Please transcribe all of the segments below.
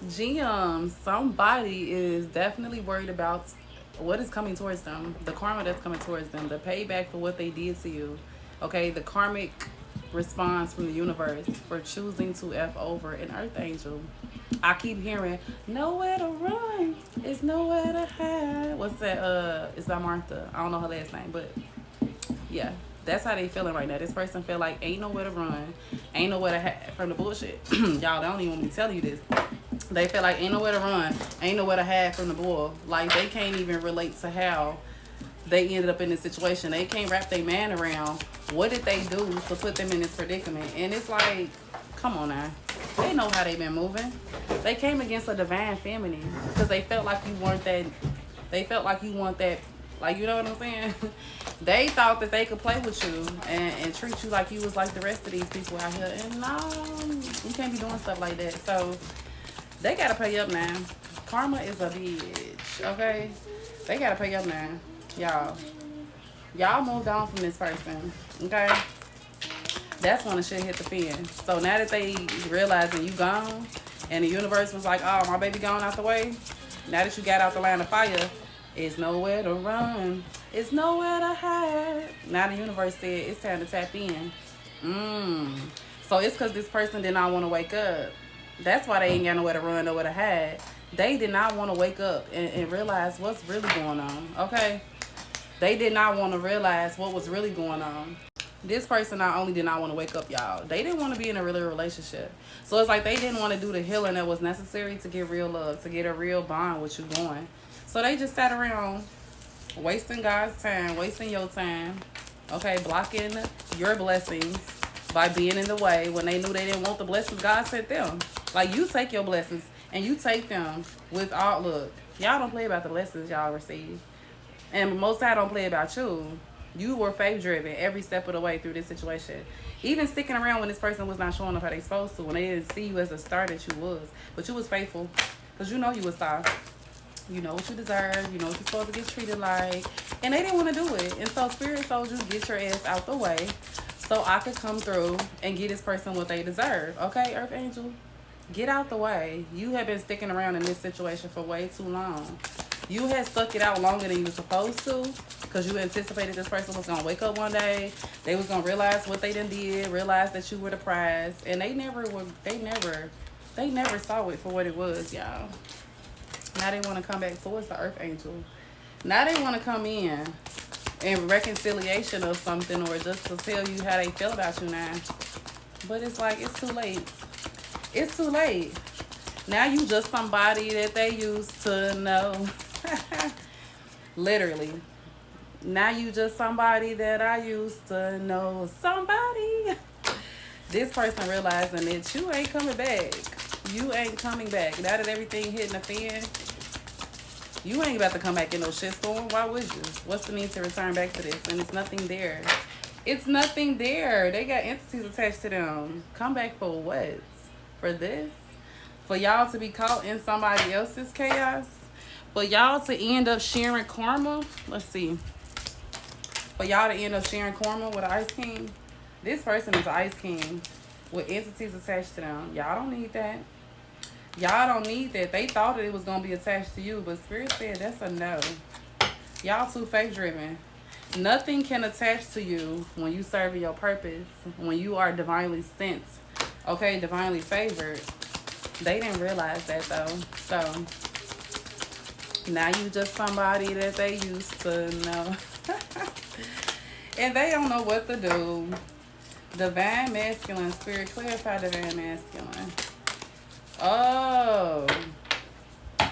Somebody is definitely worried about what is coming towards them, the karma that's coming towards them, the payback for what they did to you. Okay, the karmic response from the universe for choosing to F over an earth angel. I keep hearing nowhere to run, it's nowhere to hide. What's that? It's by Martha. I don't know her last name, but yeah, that's how they feeling right now. This person feel like ain't nowhere to run, ain't nowhere to hide from the bullshit. Y'all, they don't even want me to tell you this. They feel like ain't nowhere to run, ain't nowhere to hide from the bull. Like they can't even relate to how they ended up in this situation. They can't wrap their man around what did they do to put them in this predicament. And it's like, come on now. They know how they been moving. They came against a divine feminine because they felt like you weren't that. They felt like you weren't that. Like, you know what I'm saying? They thought that they could play with you and treat you like you was like the rest of these people out here. And no, you can't be doing stuff like that. So they gotta pay up now. Karma is a bitch, okay? They gotta pay up now, y'all. Y'all moved on from this person, okay? That's when the shit hit the fan. So now that they realizing you gone, and the universe was like, oh, my baby gone out the way. Now that you got out the line of fire, it's nowhere to run. It's nowhere to hide. Now the universe said it's time to tap in. So it's because this person did not want to wake up. That's why they ain't got nowhere to run, nowhere to hide. They did not want to wake up and realize what's really going on. Okay? They did not want to realize what was really going on. This person not only did not want to wake up, y'all, they didn't want to be in a real relationship. So it's like they didn't want to do the healing that was necessary to get real love, to get a real bond with you going. So they just sat around wasting God's time, wasting your time, okay, blocking your blessings by being in the way when they knew they didn't want the blessings God sent them. Like, you take your blessings and you take them with all, look, y'all don't play about the blessings y'all receive. And most I don't play about you. You were faith driven every step of the way through this situation. Even sticking around when this person was not showing up how they supposed to, when they didn't see you as the star that you was. But you was faithful. Because you know you was star. You know what you deserve. You know what you're supposed to get treated like. And they didn't want to do it. And so Spirit told you, get your ass out the way so I could come through and get this person what they deserve. Okay, Earth Angel? Get out the way. You have been sticking around in this situation for way too long. You had stuck it out longer than you were supposed to because you anticipated this person was going to wake up one day. They was going to realize what they done did, realize that you were the prize. And they never saw it for what it was, y'all. Now they want to come back towards the Earth Angel. Now they want to come in reconciliation of something or just to tell you how they feel about you now. But it's like, it's too late. It's too late. Now you just somebody that they used to know. Literally. Now you just somebody that I used to know. Somebody. This person realizing that you ain't coming back. You ain't coming back. Now that everything hitting the fan, you ain't about to come back in no shitstorm. Why would you? What's the need to return back to this? And it's nothing there. It's nothing there. They got entities attached to them. Come back for what? For this? For y'all to be caught in somebody else's chaos? For y'all to end up sharing karma? Let's see. For y'all to end up sharing karma with an Ice King? This person is an Ice King with entities attached to them. Y'all don't need that. Y'all don't need that. They thought that it was going to be attached to you, but Spirit said that's a no. Y'all too faith driven. Nothing can attach to you when you serve your purpose, when you are divinely sent, okay, divinely favored. They didn't realize that though. So now you just somebody that they used to know. And they don't know what to do. Divine masculine, Spirit, clarify divine masculine. Oh,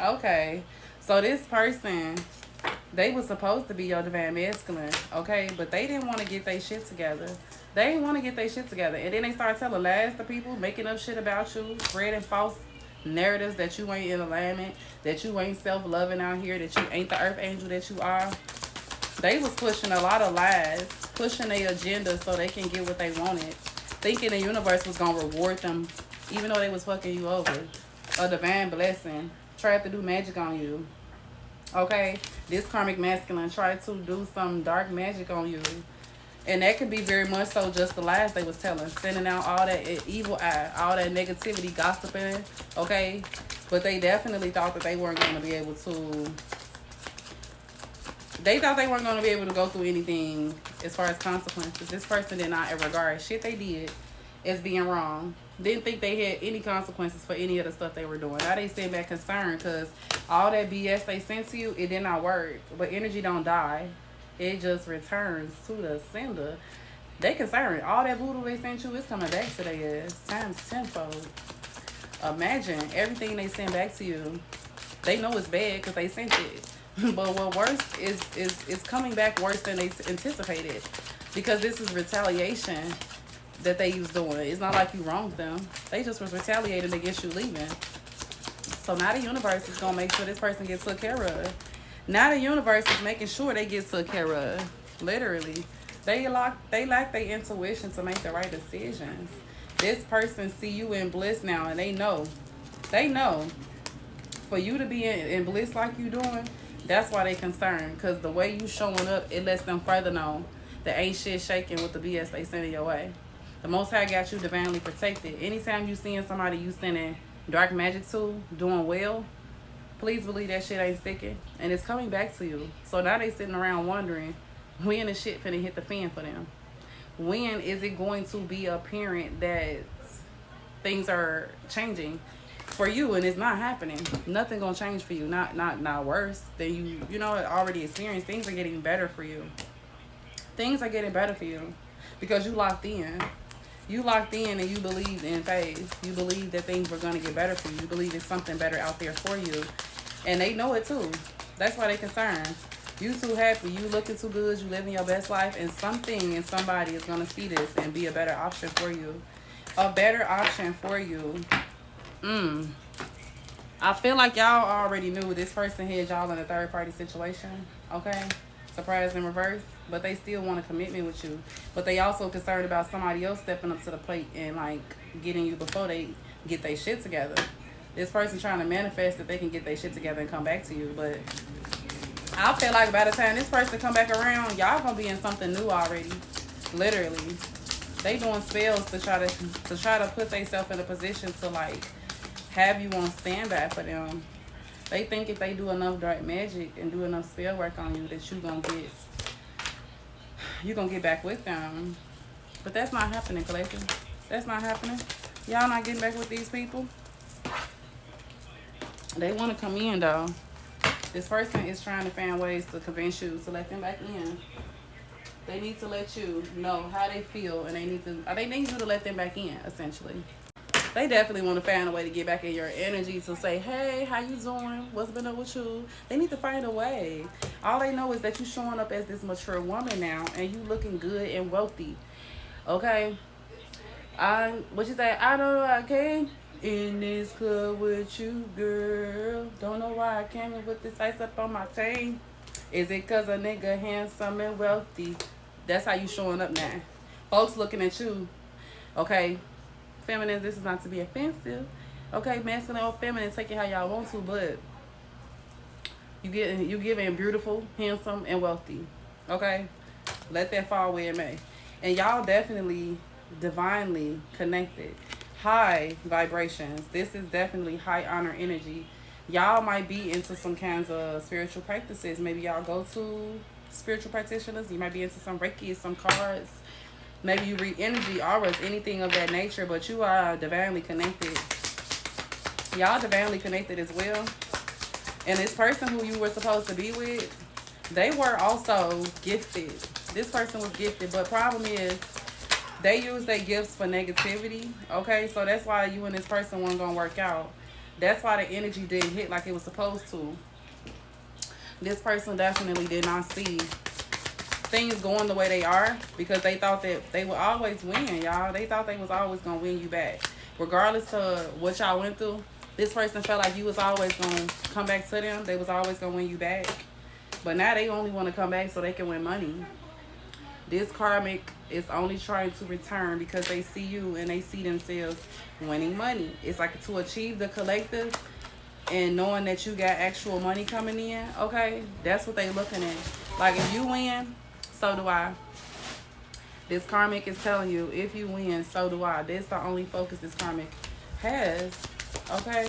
okay. So this person, they was supposed to be your divine masculine, okay? But they didn't want to get their shit together. They didn't want to get their shit together. And then they start telling lies to people, making up shit about you, spreading false narratives that you ain't in alignment, that you ain't self-loving out here, that you ain't the Earth Angel that you are. They was pushing a lot of lies, pushing their agenda so they can get what they wanted, thinking the universe was going to reward them even though they was fucking you over. A divine blessing. Tried to do magic on you. Okay? This karmic masculine tried to do some dark magic on you. And that could be very much so just the lies they was telling. Sending out all that evil eye, all that negativity, gossiping. Okay? But they definitely thought that they weren't going to be able to. They thought they weren't going to be able to go through anything as far as consequences. This person did not regard shit they did as being wrong. Didn't think they had any consequences for any of the stuff they were doing. Now they sitting back concerned because all that BS they sent to you, it did not work. But energy don't die. It just returns to the sender. They concerned. All that voodoo they sent you is coming back to their ass times tenfold. Imagine everything they send back to you. They know it's bad because they sent it. But what worse is coming back worse than they anticipated. Because this is retaliation that they was doing. It's not like you wronged them. They just was retaliating against you leaving. So now the universe is going to make sure this person gets took care of. Now the universe is making sure they get took care of. Literally. They lack their intuition to make the right decisions. This person see you in bliss now, and they know. They know. For you to be in bliss like you doing, that's why they concerned. Because the way you showing up, it lets them further know that ain't shit shaking with the BS they sending your way. The Most High got you divinely protected. Anytime you seeing somebody you sending dark magic to, doing well, please believe that shit ain't sticking. And it's coming back to you. So now they sitting around wondering, when is shit finna hit the fan for them? When is it going to be apparent that things are changing for you? And it's not happening. Nothing gonna change for you. Not worse than you know already experienced. Things are getting better for you. Things are getting better for you because you locked in. You locked in and you believed in faith. You believe that things were gonna get better for you. You believe there's something better out there for you, and they know it too. That's why they concerned. You too happy, you looking too good, you living your best life, and something and somebody is going to see this and be a better option for you. A better option for you. I feel like y'all already knew this person had y'all in a third party situation. Okay? Surprise in reverse. But they still want a commitment with you. But they also concerned about somebody else stepping up to the plate and like getting you before they get their shit together. This person trying to manifest that they can get their shit together and come back to you, but I feel like by the time this person come back around, y'all gonna be in something new already. Literally. They doing spells to try to put themselves in a position to like have you on standby for them. They think if they do enough dark magic and do enough spell work on you that you gonna get back with them. But that's not happening, collective. That's not happening. Y'all not getting back with these people. They wanna come in though. This person is trying to find ways to convince you to let them back in. They need to let you know how they feel, and they need you to let them back in, essentially. They definitely want to find a way to get back in your energy to say, hey, how you doing? What's been up with you? They need to find a way. All they know is that you showing up as this mature woman now, and you looking good and wealthy. Okay? What you say? I don't know I came in this club with you, girl. Don't know why I came in with this ice up on my chain. Is it cause a nigga handsome and wealthy? That's how you showing up now. Folks looking at you. Okay, feminine, this is not to be offensive. Okay, masculine or feminine, take it how y'all want to, but you giving beautiful, handsome, and wealthy. Okay? Let that fall where it may. And y'all definitely divinely connected. High vibrations. This is definitely high honor energy. Y'all might be into some kinds of spiritual practices. Maybe y'all go to spiritual practitioners. You might be into some Reiki, some cards. Maybe you read energy, auras, anything of that nature. But you are divinely connected. Y'all divinely connected as well. And this person who you were supposed to be with, they were also gifted. This person was gifted. But problem is, they use their gifts for negativity, okay? So that's why you and this person weren't going to work out. That's why the energy didn't hit like it was supposed to. This person definitely did not see things going the way they are because they thought that they would always win, y'all. They thought they was always going to win you back. Regardless of what y'all went through, this person felt like you was always going to come back to them. They was always going to win you back. But now they only want to come back so they can win money. This karmic is only trying to return because they see you and they see themselves winning money. It's like to achieve the collective and knowing that you got actual money coming in, okay? That's what they looking at. Like, if you win, so do I. This karmic is telling you, if you win, so do I. This is the only focus this karmic has, okay?